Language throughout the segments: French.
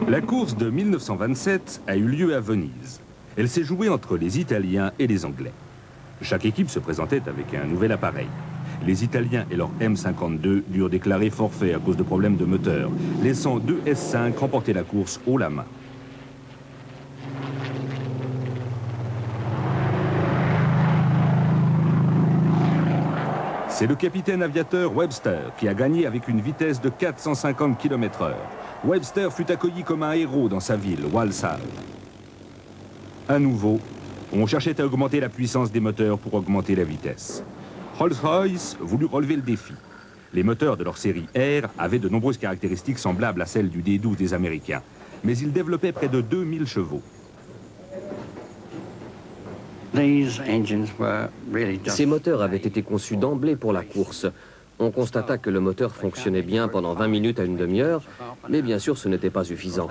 La course de 1927 a eu lieu à Venise. Elle s'est jouée entre les Italiens et les Anglais. Chaque équipe se présentait avec un nouvel appareil. Les Italiens et leur M52 durent déclarer forfait à cause de problèmes de moteur, laissant deux S5 remporter la course haut la main. C'est le capitaine aviateur Webster qui a gagné avec une vitesse de 450 km/h. Webster fut accueilli comme un héros dans sa ville, Walsall. À nouveau, on cherchait à augmenter la puissance des moteurs pour augmenter la vitesse. Rolls-Royce voulut relever le défi. Les moteurs de leur série R avaient de nombreuses caractéristiques semblables à celles du D12 des Américains, mais ils développaient près de 2000 chevaux. Ces moteurs avaient été conçus d'emblée pour la course. On constata que le moteur fonctionnait bien pendant 20 minutes à une demi-heure, mais bien sûr ce n'était pas suffisant.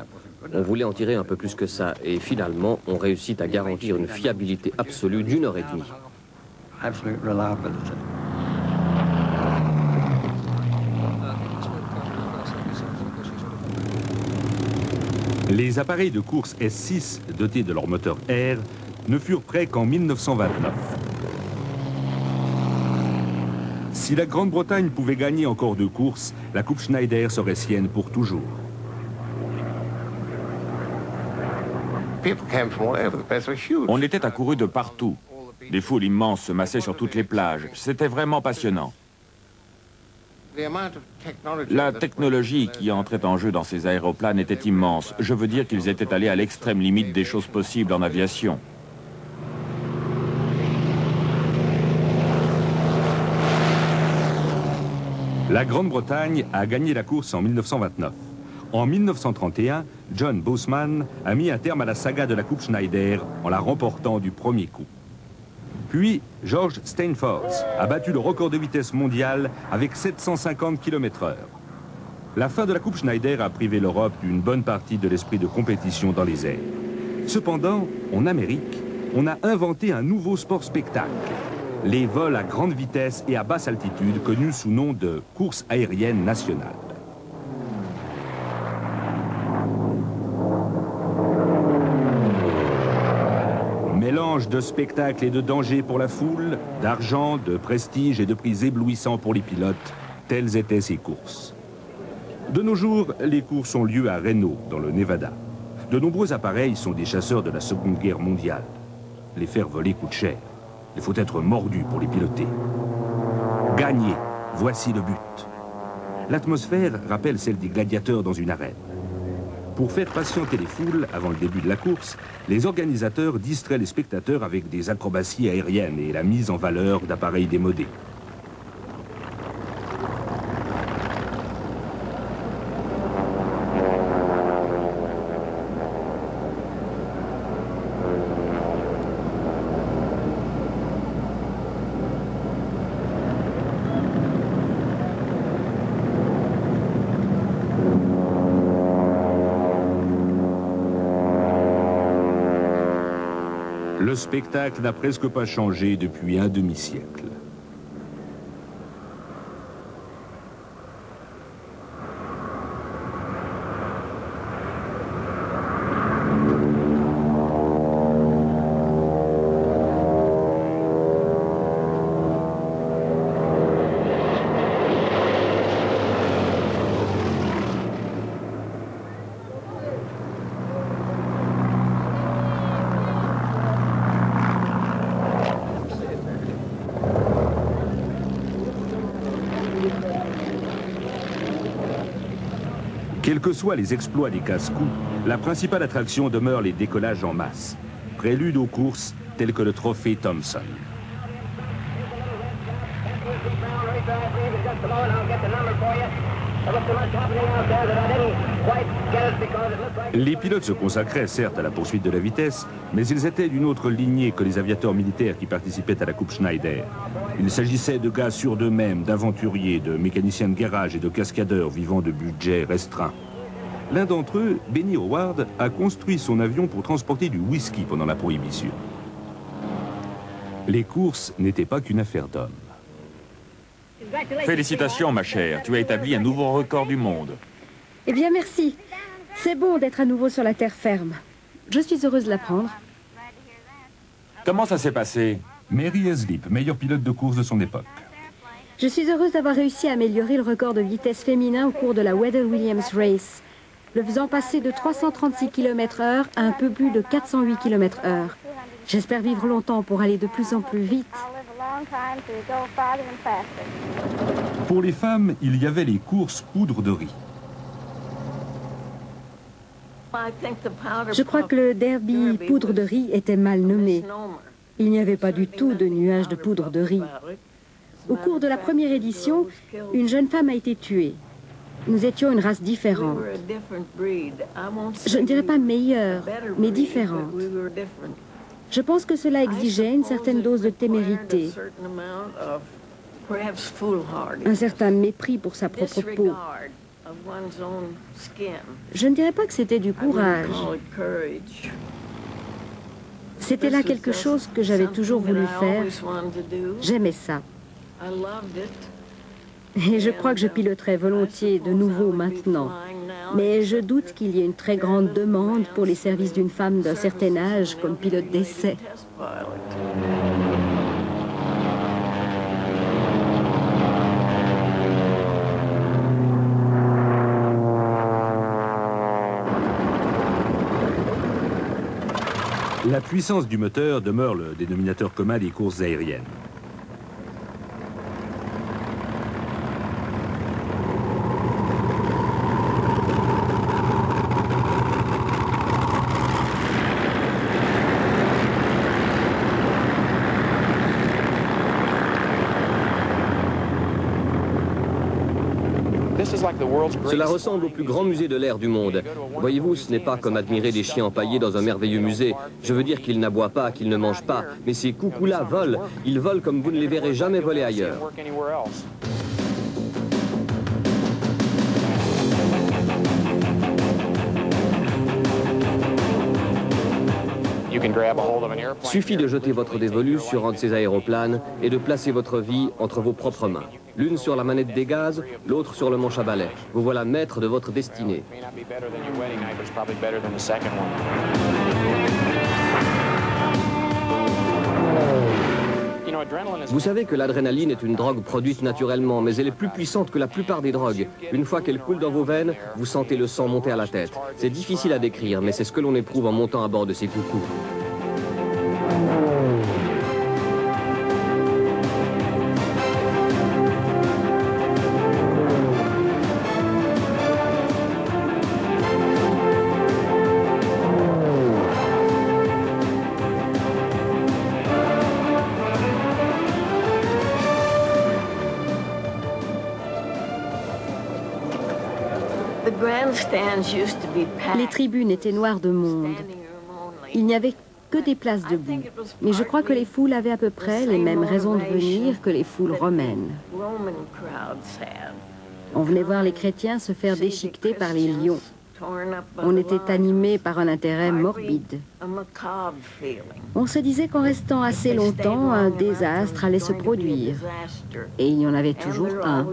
On voulait en tirer un peu plus que ça, et finalement on réussit à garantir une fiabilité absolue d'1 heure et demie. Les appareils de course S6 dotés de leur moteur R ne furent prêts qu'en 1929. Si la Grande-Bretagne pouvait gagner encore 2 courses, la Coupe Schneider serait sienne pour toujours. On était accourus de partout. Des foules immenses se massaient sur toutes les plages. C'était vraiment passionnant. La technologie qui entrait en jeu dans ces aéroplanes était immense. Je veux dire qu'ils étaient allés à l'extrême limite des choses possibles en aviation. La Grande-Bretagne a gagné la course en 1929. En 1931, John Bossman a mis un terme à la saga de la Coupe Schneider en la remportant du premier coup. Puis, George Steinfort a battu le record de vitesse mondial avec 750 km/h. La fin de la Coupe Schneider a privé l'Europe d'une bonne partie de l'esprit de compétition dans les airs. Cependant, en Amérique, on a inventé un nouveau sport spectacle. Les vols à grande vitesse et à basse altitude, connus sous nom de course aérienne nationale. Mélange de spectacle et de danger pour la foule, d'argent, de prestige et de prix éblouissants pour les pilotes, telles étaient ces courses. De nos jours, les courses ont lieu à Reno, dans le Nevada. De nombreux appareils sont des chasseurs de la Seconde Guerre mondiale. Les faire voler coûte cher. Il faut être mordu pour les piloter. Gagner, voici le but. L'atmosphère rappelle celle des gladiateurs dans une arène. Pour faire patienter les foules avant le début de la course, les organisateurs distraient les spectateurs avec des acrobaties aériennes et la mise en valeur d'appareils démodés. Le spectacle n'a presque pas changé depuis un demi-siècle. Quels que soient les exploits des casse-coups, la principale attraction demeure les décollages en masse, prélude aux courses telles que le trophée Thompson. Les pilotes se consacraient certes à la poursuite de la vitesse, mais ils étaient d'une autre lignée que les aviateurs militaires qui participaient à la Coupe Schneider. Il s'agissait de gars sûrs d'eux-mêmes, d'aventuriers, de mécaniciens de garage et de cascadeurs vivant de budgets restreints. L'un d'entre eux, Benny Howard, a construit son avion pour transporter du whisky pendant la Prohibition. Les courses n'étaient pas qu'une affaire d'hommes. Félicitations, ma chère. Tu as établi un nouveau record du monde. Eh bien, merci. C'est bon d'être à nouveau sur la terre ferme. Je suis heureuse de l'apprendre. Comment ça s'est passé? Mary Heslip, meilleur pilote de course de son époque. Je suis heureuse d'avoir réussi à améliorer le record de vitesse féminin au cours de la Weddell-Williams Race, le faisant passer de 336 km/h à un peu plus de 408 km/h. J'espère vivre longtemps pour aller de plus en plus vite. Pour les femmes, il y avait les courses poudre de riz. Je crois que le derby poudre de riz était mal nommé. Il n'y avait pas du tout de nuage de poudre de riz. Au cours de la première édition, une jeune femme a été tuée. Nous étions une race différente. Je ne dirais pas meilleure, mais différente. Je pense que cela exigeait une certaine dose de témérité, un certain mépris pour sa propre peau. Je ne dirais pas que c'était du courage. C'était là quelque chose que j'avais toujours voulu faire. J'aimais ça. Et je crois que je piloterais volontiers de nouveau maintenant. Mais je doute qu'il y ait une très grande demande pour les services d'une femme d'un certain âge comme pilote d'essai. La puissance du moteur demeure le dénominateur commun des courses aériennes. Cela ressemble au plus grand musée de l'air du monde. Voyez-vous, ce n'est pas comme admirer des chiens empaillés dans un merveilleux musée. Je veux dire qu'ils n'aboient pas, qu'ils ne mangent pas. Mais ces coucous-là volent. Ils volent comme vous ne les verrez jamais voler ailleurs. Suffit de jeter votre dévolu sur un de ces aéroplanes et de placer votre vie entre vos propres mains. L'une sur la manette des gaz, l'autre sur le manche à balai. Vous voilà maître de votre destinée. Vous savez que l'adrénaline est une drogue produite naturellement, mais elle est plus puissante que la plupart des drogues. Une fois qu'elle coule dans vos veines, vous sentez le sang monter à la tête. C'est difficile à décrire, mais c'est ce que l'on éprouve en montant à bord de ces coucous. Les tribunes étaient noires de monde. Il n'y avait que des places debout. Mais je crois que les foules avaient à peu près les mêmes raisons de venir que les foules romaines. On venait voir les chrétiens se faire déchiqueter par les lions. On était animé par un intérêt morbide. On se disait qu'en restant assez longtemps, un désastre allait se produire. Et il y en avait toujours un.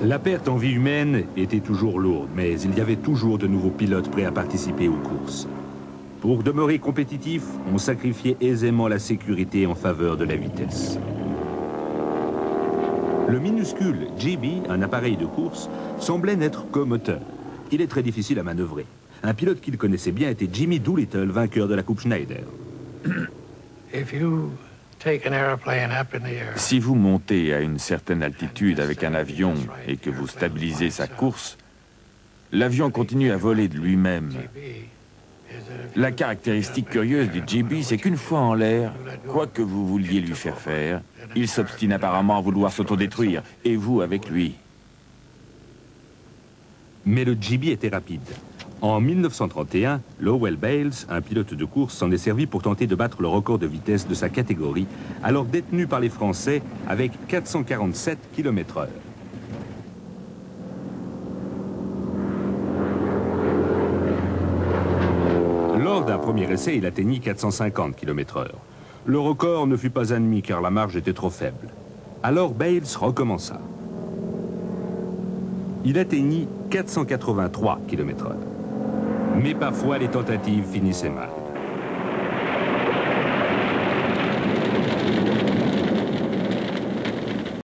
La perte en vie humaine était toujours lourde, mais il y avait toujours de nouveaux pilotes prêts à participer aux courses. Pour demeurer compétitif, on sacrifiait aisément la sécurité en faveur de la vitesse. Le minuscule GB, un appareil de course, semblait n'être qu'un moteur. Il est très difficile à manœuvrer. Un pilote qu'il connaissait bien était Jimmy Doolittle, vainqueur de la Coupe Schneider. Si vous montez à une certaine altitude avec un avion et que vous stabilisez sa course, l'avion continue à voler de lui-même. La caractéristique curieuse du GB, c'est qu'une fois en l'air, quoi que vous vouliez lui faire faire, il s'obstine apparemment à vouloir s'autodétruire, et vous avec lui. Mais le GB était rapide. En 1931, Lowell Bales, un pilote de course, s'en est servi pour tenter de battre le record de vitesse de sa catégorie, alors détenu par les Français avec 447 km/h. Lors d'un premier essai, il atteignit 450 km/h. Le record ne fut pas admis car la marge était trop faible. Alors Bales recommença. Il atteignit 483 km/h. Mais parfois, les tentatives finissaient mal.